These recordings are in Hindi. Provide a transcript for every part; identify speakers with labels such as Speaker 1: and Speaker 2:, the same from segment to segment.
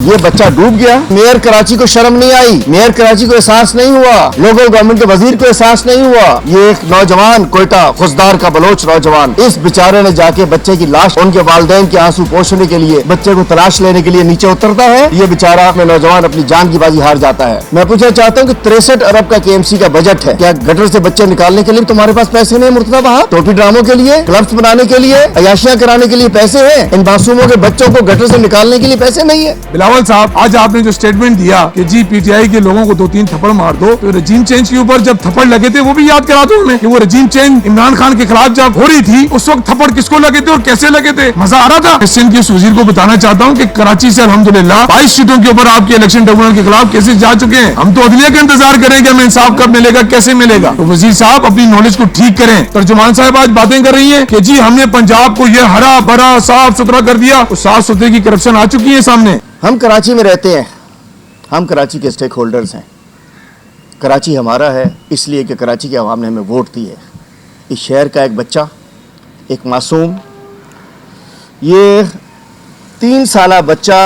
Speaker 1: ये बच्चा डूब गया। मेयर कराची को शर्म नहीं आई, मेयर कराची को एहसास नहीं हुआ, लोकल गवर्नमेंट के वजीर को एहसास नहीं हुआ। ये एक नौजवान कोयटा खुशदार का बलोच नौजवान, इस बेचारे ने जाके बच्चे की लाश, उनके वालिदैन के आंसू पोंछने के लिए, बच्चे को तलाश लेने के लिए नीचे उतरता है। ये बेचारा नौजवान अपनी जान की बाजी हार जाता है। मैं पूछना चाहता हूँ कि 63 अरब का KMC का बजट है, क्या गटर से बच्चे निकालने के लिए तुम्हारे पास पैसे नहीं? मुर्तजा बहार, टोपी ड्रामों के लिए, क्लब्स बनाने के लिए, अयाशियां कराने के लिए पैसे हैं, इन मासूमों के बच्चों को गटर से निकालने के लिए पैसे नहीं है।
Speaker 2: बिलावल साहब, आज आपने जो स्टेटमेंट दिया कि जी PTI के लोगों को 2-3 थप्पड़ मार दो, तो रजीम चेंज के ऊपर जब थप्पड़ लगे थे वो भी याद करा दो हमें कि वो रजीम चेंज इमरान खान के खिलाफ जब हो रही थी उस वक्त थप्पड़ किसको लगे थे और कैसे लगे थे? मजा आ रहा था। सिंध के वजीर को बताना चाहता हूँ कि कराची से अल्हम्दुलिल्लाह 22 सीटों के ऊपर आपके इलेक्शन ट्रिब्यूनल के खिलाफ केसेस जा चुके हैं। हम तो अदलिया का इंतजार करेंगे, हमें इंसाफ कब मिलेगा, कैसे मिलेगा। तो वजीर साहब अपनी नॉलेज को ठीक करें। तर्जुमान साहब आज बातें कर रही है कि जी हमने पंजाब को ये हरा भरा साफ सुथरा कर दिया, तो साफ सुथरे की करप्शन आ चुकी है सामने।
Speaker 1: हम कराची में रहते हैं, हम कराची के स्टेक होल्डर्स हैं। कराची हमारा है इसलिए कि कराची के अवाम ने हमें वोट दी है। इस शहर का एक बच्चा, एक मासूम, ये 3 साला बच्चा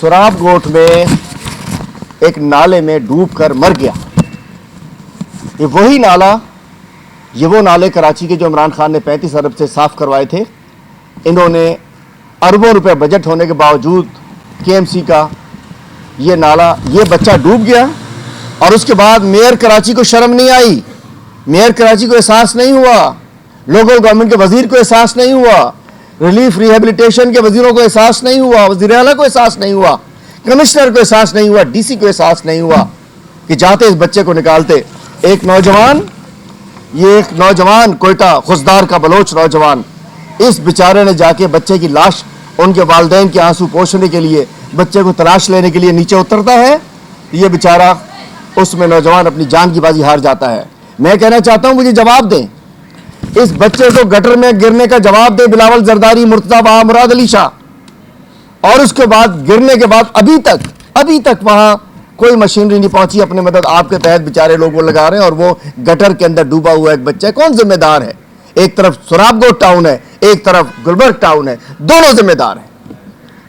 Speaker 1: सुराब गोट में एक नाले में डूबकर मर गया। ये वही नाला, ये वो नाले कराची के जो इमरान खान ने 35 अरब से साफ करवाए थे। इन्होंने अरबों रुपए बजट होने के बावजूद KMC का ये नाला, ये बच्चा डूब गया और उसके बाद मेयर कराची को शर्म नहीं आई, मेयर कराची को एहसास नहीं हुआ, लोकल गवर्नमेंट के वजीर को एहसास नहीं हुआ, रिलीफ रिहेबिलिटेशन के वजीरों को एहसास नहीं हुआ, वजीर आला को एहसास नहीं हुआ, कमिश्नर को एहसास नहीं हुआ, DC को एहसास नहीं हुआ कि जाते इस बच्चे को निकालते। एक नौजवान, ये एक नौजवान कोयटा खुशदार का बलोच नौजवान, इस बेचारे ने जाके बच्चे की लाश, उनके वालिदैन के आंसू पोंछने के लिए, बच्चे को तलाश लेने के लिए नीचे उतरता है। ये बेचारा, उसमें नौजवान अपनी जान की बाजी हार जाता है। मैं कहना चाहता हूं मुझे जवाब दें, इस बच्चे को गटर में गिरने का जवाब दे बिलावल जरदारी, मुर्तजा बहार, मुराद अली शाह। और उसके बाद गिरने के बाद अभी तक वहां कोई मशीनरी नहीं पहुंची अपने मदद आपके तहत। बेचारे लोग वो लगा रहे हैं और वो गटर के अंदर डूबा हुआ एक बच्चा, कौन जिम्मेदार है? एक तरफ सुराबगोट टाउन है, एक तरफ गुलबर्ग टाउन है, दोनों जिम्मेदार हैं।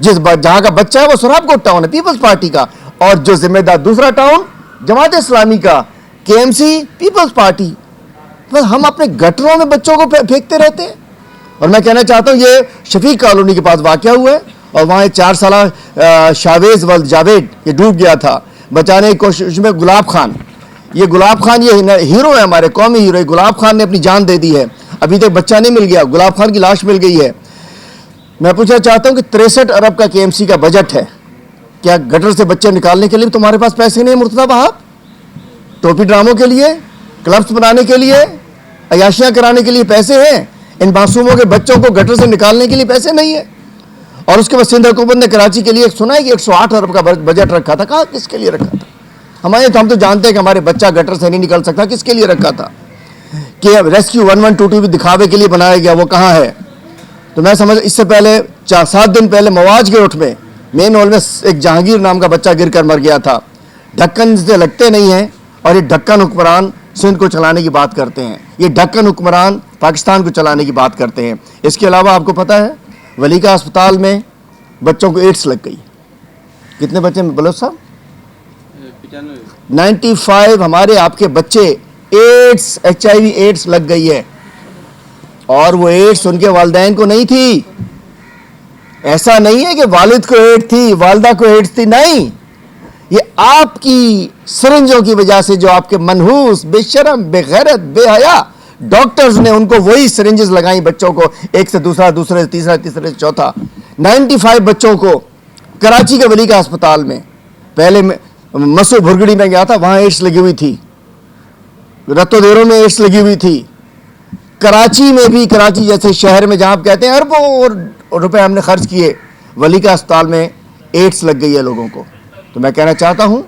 Speaker 1: जहां का बच्चा है वो सुराबगोट टाउन है पीपल्स पार्टी का, और जो जिम्मेदार दूसरा टाउन जमात इस्लामी का, KMC पीपल्स पार्टी। बस हम अपने गटरों में बच्चों को फेंकते रहते हैं। और मैं कहना चाहता हूं ये शफीक कॉलोनी के पास वाकया हुआ है और वहां 4 साला शावेज वल्द जावेद ये डूब गया था। बचाने की कोशिश में गुलाब खान, ये गुलाब खान ये हीरो है, हमारे कौमी हीरो। गुलाब खान ने अपनी जान दे दी है, अभी तक बच्चा नहीं मिल गया, गुलाब खान की लाश मिल गई है। मैं पूछना चाहता हूं कि 63 अरब का KMC का बजट है, क्या गटर से बच्चे निकालने के लिए तुम्हारे पास पैसे नहीं? मुर्तजा बहार, टोपी ड्रामों के लिए, क्लब्स बनाने के लिए, अयाशियां कराने के लिए पैसे हैं, इन मासूमों के बच्चों को गटर से निकालने के लिए पैसे नहीं है। और उसके बाद सिंध हुकूमत ने कराची के लिए सुना है कि 108 अरब का बजट रखा था। कहा किसके लिए रखा था? हमारे तो हम तो जानते हैं कि हमारे बच्चा गटर से नहीं निकल सकता, किसके लिए रखा था? कि रेस्क्यू 1122 भी दिखावे के लिए बनाया गया, वो कहाँ है? तो मैं समझ, इससे पहले 7 दिन पहले मवाज के उठ में मेन हॉल में एक जहांगीर नाम का बच्चा गिरकर मर गया था। ढक्कन से लगते नहीं हैं और ये ढक्कन हुक्मरान सिंध को चलाने की बात करते हैं, ये ढक्कन हुक्मरान पाकिस्तान को चलाने की बात करते हैं। इसके अलावा आपको पता है वलीका अस्पताल में बच्चों को एड्स लग गई। कितने बच्चे बलोच साहब? 95 हमारे आपके बच्चे एड्स, HIV एड्स लग गई है। और वो एड्स उनके वालिदैन को नहीं थी। ऐसा नहीं है कि वालिद को एड्स थी, वालदा को एड्स थी, नहीं, ये आपकी सिरिंजों की वजह से, जो आपके मनहूस, बेशरम, बेगैरत, बेहया डॉक्टर्स ने उनको वही सिरिंजेस लगाई बच्चों को, एक से दूसरा, दूसरे से तीसरा, तीसरे से चौथा। 95 बच्चों को कराची के वलीका अस्पताल में, पहले मसू भुरगड़ी में गया था, वहां एड्स लगी हुई थी, रत्तोदेरों में एड्स लगी हुई थी। कराची में भी, कराची जैसे शहर में जहां आप कहते हैं अरबों रुपए हमने खर्च किए, वलीका अस्पताल में एड्स लग गई है लोगों को। तो मैं कहना चाहता हूं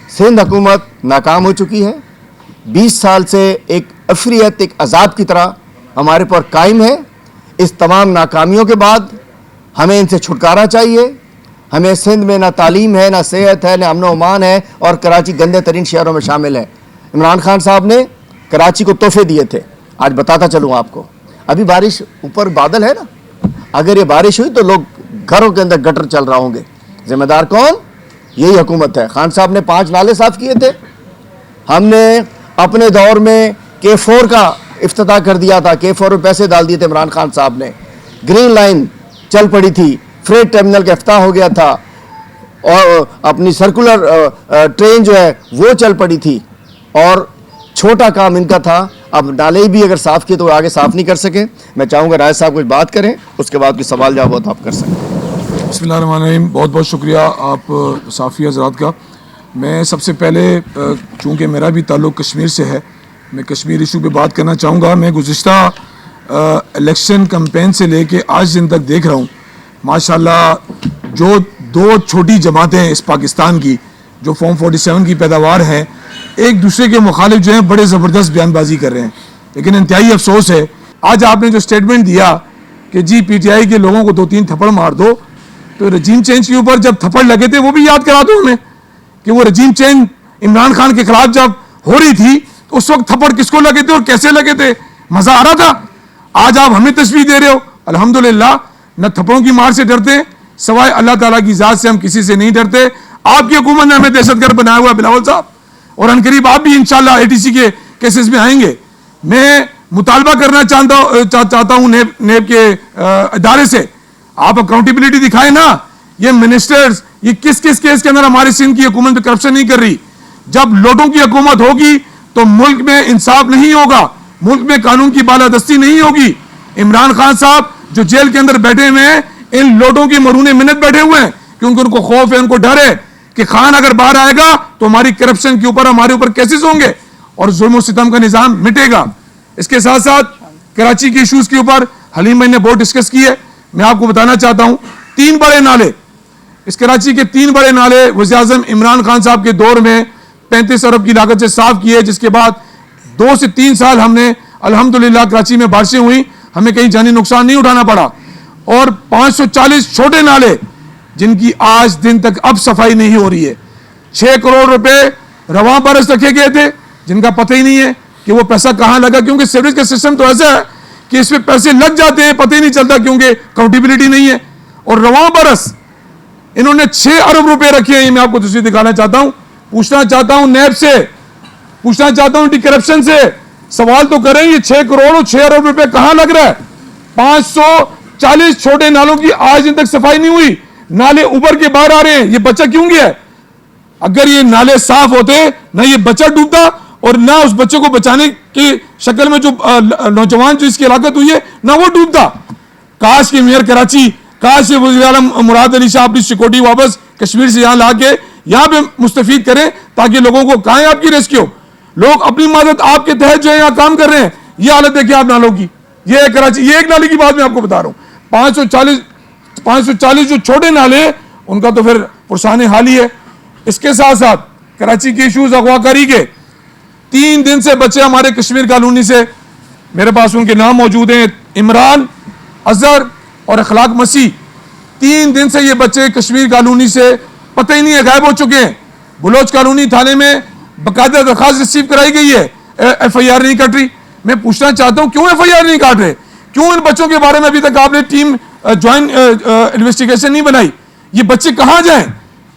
Speaker 1: सिंध हुकूमत नाकाम हो चुकी है। 20 साल से एक अफरियत, एक अजाब की तरह हमारे पर कायम है। इस तमाम नाकामियों के बाद हमें इनसे छुटकारा चाहिए। हमें सिंध में ना तालीम है, ना सेहत है, ना अमन अमान है, और कराची गंदे तरीन शहरों में शामिल है। इमरान खान साहब ने कराची को तोहफे दिए थे। आज बताता चलूँ आपको, अभी बारिश, ऊपर बादल है ना, अगर ये बारिश हुई तो लोग घरों के अंदर गटर चल रहा होंगे। जिम्मेदार कौन? यही हुकूमत है। खान साहब ने 5 नाले साफ किए थे। हमने अपने दौर में K4 का इफ्तिताह कर दिया था। K4 में पैसे डाल दिए थे इमरान खान साहब ने। ग्रीन लाइन चल पड़ी थी, फ्रेट टर्मिनल का इफ्तिताह हो गया था और अपनी सर्कुलर ट्रेन जो है वो चल पड़ी थी। और छोटा काम इनका था। अब नाले भी अगर साफ़ किए तो आगे साफ़ नहीं कर सके। मैं चाहूँगा राय साहब कुछ बात करें, उसके बाद कुछ सवाल जवाब आप कर सकें।
Speaker 2: बिस्मिल्लाहिर्रहमानिर्रहीम। बहुत बहुत शुक्रिया आप साफ़ी हज़रात का। मैं सबसे पहले चूँकि मेरा भी ताल्लुक़ कश्मीर से है, मैं कश्मीर इशू पे बात करना चाहूँगा। मैं गुज़िश्ता इलेक्शन कैंपेन से लेके आज दिन तक देख रहा हूँ, माशाल्लाह जो 2 छोटी जमातें इस पाकिस्तान की जो फॉर्म 47 की पैदावार हैं, एक दूसरे के मुखालिफ जो हैं बड़े ज़बरदस्त बयानबाजी कर रहे हैं। लेकिन इंतहाई अफसोस है, आज आपने जो स्टेटमेंट दिया कि जी PTI के लोगों को 2-3 थप्पड़ मार दो, तो रजीम चेंज के ऊपर जब थप्पड़ लगे थे वो भी याद करा दो हमें कि वो रजीम चेंज इमरान खान के खिलाफ जब हो रही थी तो उस वक्त थप्पड़ किसको लगे थे और कैसे लगे थे, मजा आ रहा था। आज आप हमें तस्वीर दे रहे हो। अल्हम्दुलिल्लाह, न थप्पड़ों की मार से डरते, सवाए अल्लाह ताला की जात से हम किसी से नहीं डरते। आपकी हुकूमत ने हमें दहशतगर्द बनाया हुआ बिलावल साहब, और अनकरीब आप भी इंशाल्लाह ATC के केसेस में आएंगे। मैं मुतालबा करना चाहता हूँ नेब के इदारे से, आप अकाउंटेबिलिटी दिखाए ना। ये मिनिस्टर्स ये किस किस केस के अंदर हमारी सिंध की हुकूमत करप्शन नहीं कर रही। जब लोगों की हुकूमत होगी तो मुल्क में इंसाफ नहीं होगा, मुल्क में कानून की बालादस्ती नहीं होगी। इमरान खान साहब जो जेल के अंदर बैठे हुए हैं, इन लोगों की मरूने मिन्नत बैठे हुए हैं क्योंकि उनको खौफ है, उनको डर है कि खान अगर बाहर आएगा तो हमारी करप्शन के ऊपर, हमारे ऊपर केसेस होंगे और जुल्म सितम का निजाम मिटेगा। इसके साथ साथ कराची के इशूज के ऊपर हलीम भाई ने बहुत डिस्कस की है। मैं आपको बताना चाहता हूं, 3 बड़े नाले, इस कराची के 3 बड़े नाले वज़ीर आज़म इमरान खान साहब के दौर में 35 अरब की लागत से साफ किए, जिसके बाद 2 से 3 साल हमने अल्हम्दुलिल्लाह कराची में बारिशें हुई, हमें कहीं जानी नुकसान नहीं उठाना पड़ा। और 540 छोटे नाले जिनकी आज दिन तक अब सफाई नहीं हो रही है। 6 करोड़ रुपए रवां बरस रखे गए थे जिनका पता ही नहीं है कि वो पैसा कहां लगा, क्योंकि सीवरेज का सिस्टम तो ऐसा है कि इसमें पैसे लग जाते हैं, पता ही नहीं चलता क्योंकि अकाउंटेबिलिटी नहीं है। और रवां बरस इन्होंने 6 अरब रुपए रखे हैं। ये मैं आपको तस्वीर दिखाना चाहता हूं। पूछना चाहता हूं नैब से, पूछना चाहता हूं एंटी करप्शन से, सवाल तो करें ये 6 करोड़ और 6 अरब रुपए कहां लग रहा है। 540 छोटे नालों की आज दिन तक सफाई नहीं हुई, नाले उभर के बाहर आ रहे हैं। ये बच्चा क्यों गया है? अगर ये नाले साफ होते ना ये बच्चा डूबता और ना उस बच्चे को बचाने की शक्ल में जो नौजवान जो इसकी हलाकत हुई है ना वो डूबता। काश के मेयर कराची, काश के वज़ीर आज़म मुराद अली शाह अपनी सिक्योरिटी वापस कश्मीर से यहाँ ला के यहाँ पे मुस्तफीद करें ताकि लोगों को कहें आपकी रेस्क्यू। लोग अपनी मदद आपके तहत जो है यहाँ काम कर रहे हैं। ये हालत देखिए आप नालों की। ये है कराची, ये एक नाले की बात मैं आपको बता रहा हूँ। 540 जो छोटे नाले उनका तो फिर पुरसाने हाल ही है। इसके साथ साथ कराची के इशूज अगवाकारी के 3 दिन से बच्चे हमारे कश्मीर कॉलोनी से, मेरे पास उनके नाम मौजूद हैं, इमरान, अजहर और अखलाक मसीह। 3 दिन से ये बच्चे कश्मीर कॉलोनी से पता ही नहीं है, गायब हो चुके हैं। बलोच कॉलोनी थाने में बाकायदा दरखास्त रिसीव कराई गई है, FIR नहीं कट रही। मैं पूछना चाहता हूं क्यों FIR नहीं काट रहे, क्यों इन बच्चों के बारे में अभी तक आपने टीम ज्वाइंट इन्वेस्टिगेशन नहीं बनाई। ये बच्चे कहां जाएं,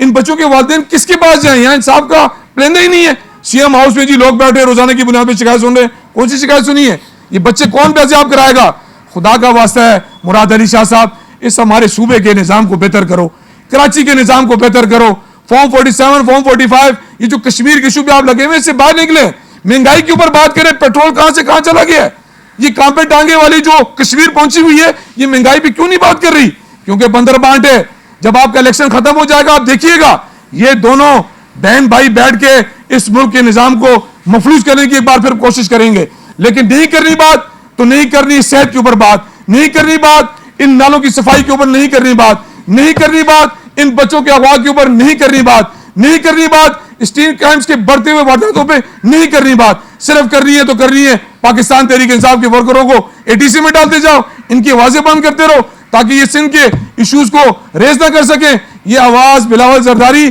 Speaker 2: इन बच्चों के वालिदैन किसके पास जाएं? यहाँ इंसाफ का प्लेंडर ही नहीं है। CM हाउस में जी लोग बैठे रोजाना की बुनियाद पर शिकायत सुन रहे हैं, कौन सी शिकायत सुनी है? ये बच्चे कौन पैसे कराएगा? खुदा का वास्ता है मुराद अली शाह साहब, इस हमारे सूबे के निजाम को बेहतर करो, कराची के निजाम को बेहतर करो। फॉर्म 47, फॉर्म 45, ये जो कश्मीर के इशू पे आप लगे हुए इससे बाहर निकले। महंगाई के ऊपर बात करें, पेट्रोल कहां से कहां चला गया है। ये कांपे टांगे वाली जो कश्मीर पहुंची हुई है, ये महंगाई पे क्यों नहीं बात कर रही? क्योंकि बंदर बांट है। जब आपका इलेक्शन खत्म हो जाएगा आप देखिएगा ये दोनों बहन भाई बैठ के इस मुल्क के निजाम को मफलूज करने की एक बार फिर कोशिश करेंगे। लेकिन नहीं करनी बात तो नहीं करनी, सेहत के ऊपर बात नहीं करनी, बात इन नालों की सफाई के ऊपर नहीं करनी, बात नहीं करनी, बात इन बच्चों के अगवा के ऊपर नहीं करनी, बात नहीं करनी, बात स्टील क्राइम्स के बढ़ते हुए वारदातों पे नहीं करनी, बात सिर्फ करनी है तो करनी है पाकिस्तान तहरीक इंसाफ के वर्करों को ATC में डालते जाओ, इनकी आवाजें बंद करते रहो ताकि ये सिंध के इश्यूज को रेज ना कर सके। ये आवाज बिलावल जरदारी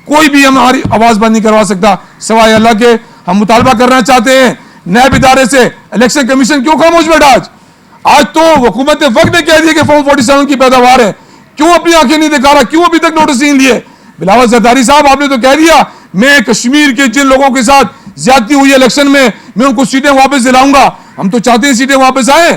Speaker 2: कोई भी हमारी आवाज बंद नहीं करवा सकता सिवाय अल्लाह के। हम मुतालबा करना चाहते हैं नैब इदारे से, इलेक्शन कमीशन क्यों खामोश बैठा? आज तो हुकूमत वक्त ने कह दिया कि फॉर्म 47 की पैदावार है, क्यों अपनी आंखें नहीं दिखा रहा, क्यों अभी तक नोटिस नहीं लिए? बिलावल जरदारी साहब, आपने तो कह दिया मैं कश्मीर के जिन लोगों के साथ ज्यादती हुई इलेक्शन में मैं उनको सीटें वापस दिलाऊंगा। हम तो चाहते हैं सीटें वापस आए,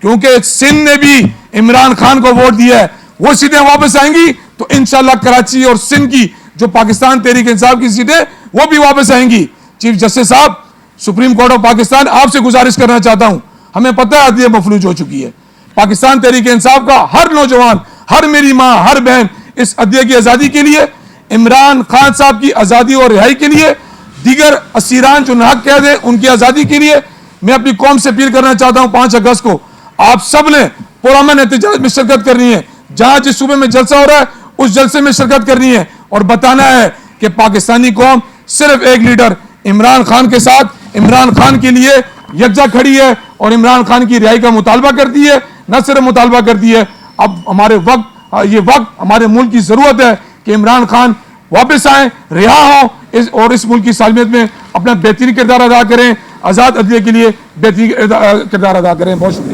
Speaker 2: क्योंकि सिंध ने भी इमरान खान को वोट दिया है। वो सीटें वापस आएंगी तो इंशाल्लाह कराची और सिंध की जो पाकिस्तान तहरीक इंसाफ की सीटें वो भी वापस आएंगी। चीफ जस्टिस साहब, सुप्रीम कोर्ट ऑफ पाकिस्तान, आपसे गुजारिश करना चाहता हूं, हमें पता है अदलिया मफलूज हो चुकी है। पाकिस्तान तहरीक इंसाफ का हर नौजवान, हर मेरी मां, हर बहन इस अदलिया की आजादी के लिए, इमरान खान साहब की आजादी और रिहाई के लिए, दीगर असीरान जो नाहक कैद है उनकी आजादी के लिए मैं अपनी कौम से अपील करना चाहता हूं। 5 अगस्त को आप सब ने पुरअमन एहतजाज में शिरकत करनी है। जहां जिस सूबे में जलसा हो रहा है उस जलसे में शिरकत करनी है और बताना है कि पाकिस्तानी कौम सिर्फ एक लीडर इमरान खान के साथ, इमरान खान के लिए यकजा खड़ी है और इमरान खान की रिहाई का मुतालबा करती है। न सिर्फ मुतालबा करती है, अब हमारे ये वक्त हमारे मुल्क की जरूरत है कि इमरान खान वापस आए, रिहा हो और इस मुल्क की सालमियत में अपना बेहतरीन किरदार अदा करें, आजाद अदलिया के लिए बेहतरीन किरदार अदा करें। बहुत शुक्रिया।